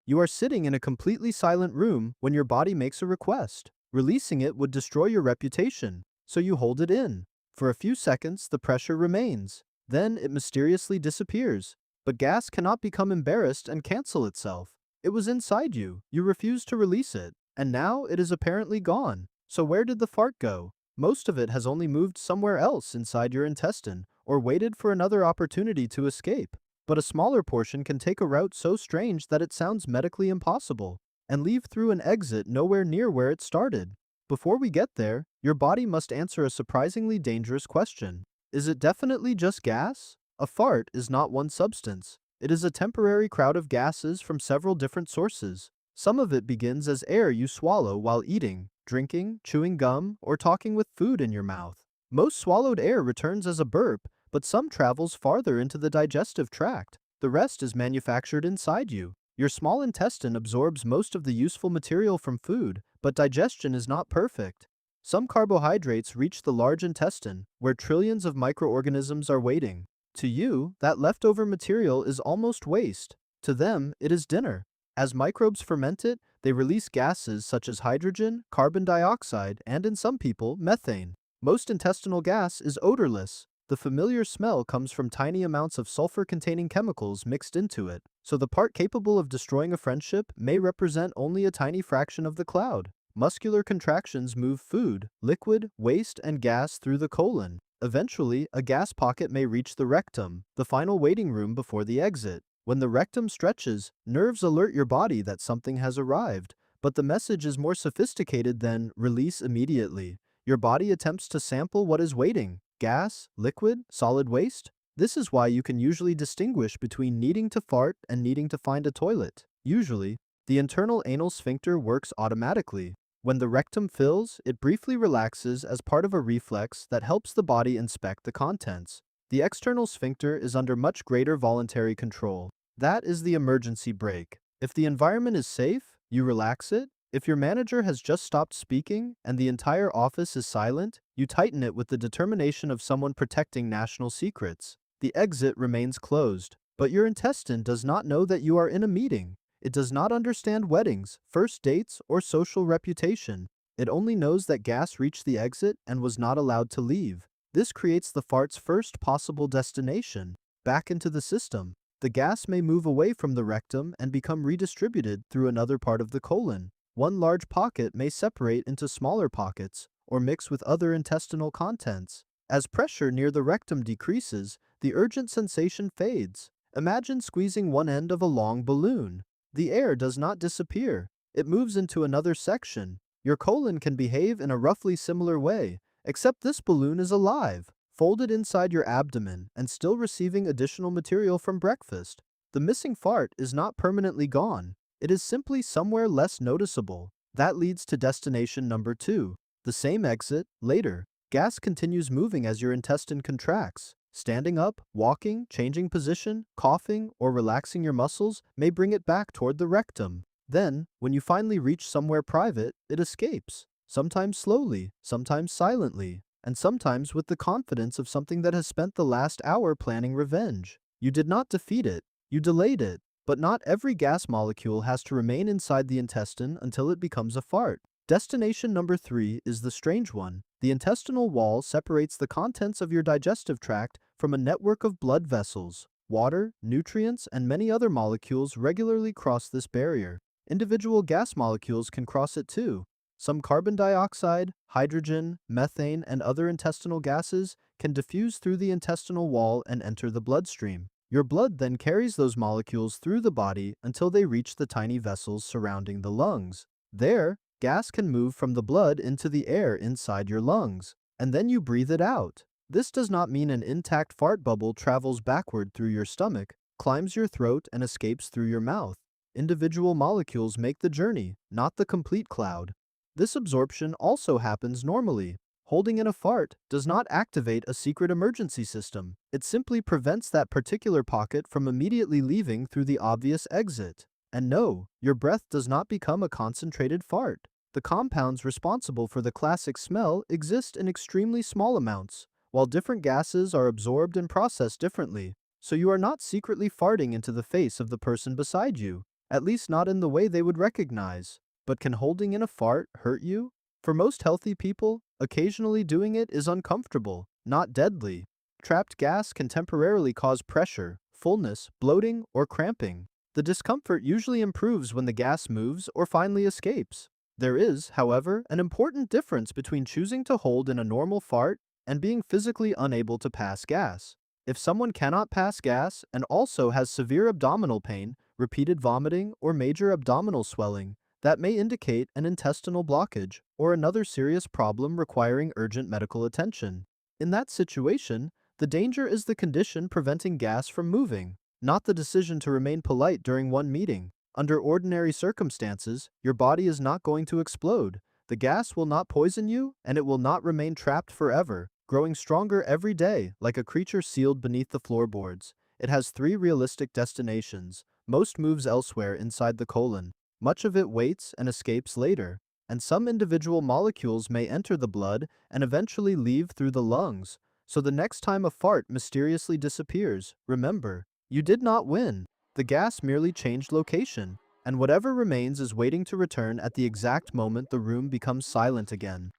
You are sitting in a completely silent room when your body makes a request. Releasing it would destroy your reputation, so you hold it in. For a few seconds, the pressure remains. Then it mysteriously disappears. But gas cannot become embarrassed and cancel itself. It was inside you. You refused to release it. And now it is apparently gone. So where did the fart go? Most of it has only moved somewhere else inside your intestine, or waited for another opportunity to escape. But a smaller portion can take a route so strange that it sounds medically impossible, and leave through an exit nowhere near where it started. Before we get there, your body must answer a surprisingly dangerous question. Is it definitely just gas? A fart is not one substance. It is a temporary crowd of gases from several different sources. Some of it begins as air you swallow while eating, drinking, chewing gum, or talking with food in your mouth. Most swallowed air returns as a burp, but some travels farther into the digestive tract. The rest is manufactured inside you. Your small intestine absorbs most of the useful material from food, but digestion is not perfect. Some carbohydrates reach the large intestine, where trillions of microorganisms are waiting. To you, that leftover material is almost waste. To them, it is dinner. As microbes ferment it, they release gases such as hydrogen, carbon dioxide, and in some people, methane. Most intestinal gas is odorless. The familiar smell comes from tiny amounts of sulfur-containing chemicals mixed into it, so the part capable of destroying a friendship may represent only a tiny fraction of the cloud. Muscular contractions move food, liquid, waste, and gas through the colon. Eventually, a gas pocket may reach the rectum, the final waiting room before the exit. When the rectum stretches, nerves alert your body that something has arrived, but the message is more sophisticated than "release immediately." Your body attempts to sample what is waiting: gas, liquid, solid waste. This is why you can usually distinguish between needing to fart and needing to find a toilet. Usually, the internal anal sphincter works automatically. When the rectum fills, it briefly relaxes as part of a reflex that helps the body inspect the contents. The external sphincter is under much greater voluntary control. That is the emergency brake. If the environment is safe, you relax it. If your manager has just stopped speaking and the entire office is silent, you tighten it with the determination of someone protecting national secrets. The exit remains closed, but your intestine does not know that you are in a meeting. It does not understand weddings, first dates, or social reputation. It only knows that gas reached the exit and was not allowed to leave. This creates the fart's first possible destination, back into the system. The gas may move away from the rectum and become redistributed through another part of the colon. One large pocket may separate into smaller pockets or mix with other intestinal contents. As pressure near the rectum decreases, the urgent sensation fades. Imagine squeezing one end of a long balloon. The air does not disappear. It moves into another section. Your colon can behave in a roughly similar way, except this balloon is alive, folded inside your abdomen and still receiving additional material from breakfast. The missing fart is not permanently gone. It is simply somewhere less noticeable. That leads to destination number 2. The same exit, later. Gas continues moving as your intestine contracts. Standing up, walking, changing position, coughing, or relaxing your muscles may bring it back toward the rectum. Then, when you finally reach somewhere private, it escapes. Sometimes slowly, sometimes silently, and sometimes with the confidence of something that has spent the last hour planning revenge. You did not defeat it, you delayed it. But not every gas molecule has to remain inside the intestine until it becomes a fart. Destination number 3 is the strange one. The intestinal wall separates the contents of your digestive tract from a network of blood vessels. Water, nutrients, and many other molecules regularly cross this barrier. Individual gas molecules can cross it too. Some carbon dioxide, hydrogen, methane, and other intestinal gases can diffuse through the intestinal wall and enter the bloodstream. Your blood then carries those molecules through the body until they reach the tiny vessels surrounding the lungs. There, gas can move from the blood into the air inside your lungs, and then you breathe it out. This does not mean an intact fart bubble travels backward through your stomach, climbs your throat, and escapes through your mouth. Individual molecules make the journey, not the complete cloud. This absorption also happens normally. Holding in a fart does not activate a secret emergency system. It simply prevents that particular pocket from immediately leaving through the obvious exit. And no, your breath does not become a concentrated fart. The compounds responsible for the classic smell exist in extremely small amounts, while different gases are absorbed and processed differently. So you are not secretly farting into the face of the person beside you. at least not in the way they would recognize. But can holding in a fart hurt you? For most healthy people, occasionally doing it is uncomfortable, not deadly. Trapped gas can temporarily cause pressure, fullness, bloating, or cramping. The discomfort usually improves when the gas moves or finally escapes. There is, however, an important difference between choosing to hold in a normal fart and being physically unable to pass gas. If someone cannot pass gas and also has severe abdominal pain, repeated vomiting, or major abdominal swelling, that may indicate an intestinal blockage or another serious problem requiring urgent medical attention. In that situation, the danger is the condition preventing gas from moving, not the decision to remain polite during one meeting. Under ordinary circumstances, your body is not going to explode. The gas will not poison you, and it will not remain trapped forever, growing stronger every day like a creature sealed beneath the floorboards. It has three realistic destinations. Most moves elsewhere inside the colon. Much of it waits and escapes later, and some individual molecules may enter the blood and eventually leave through the lungs. So the next time a fart mysteriously disappears, remember, you did not win. The gas merely changed location, and whatever remains is waiting to return at the exact moment the room becomes silent again.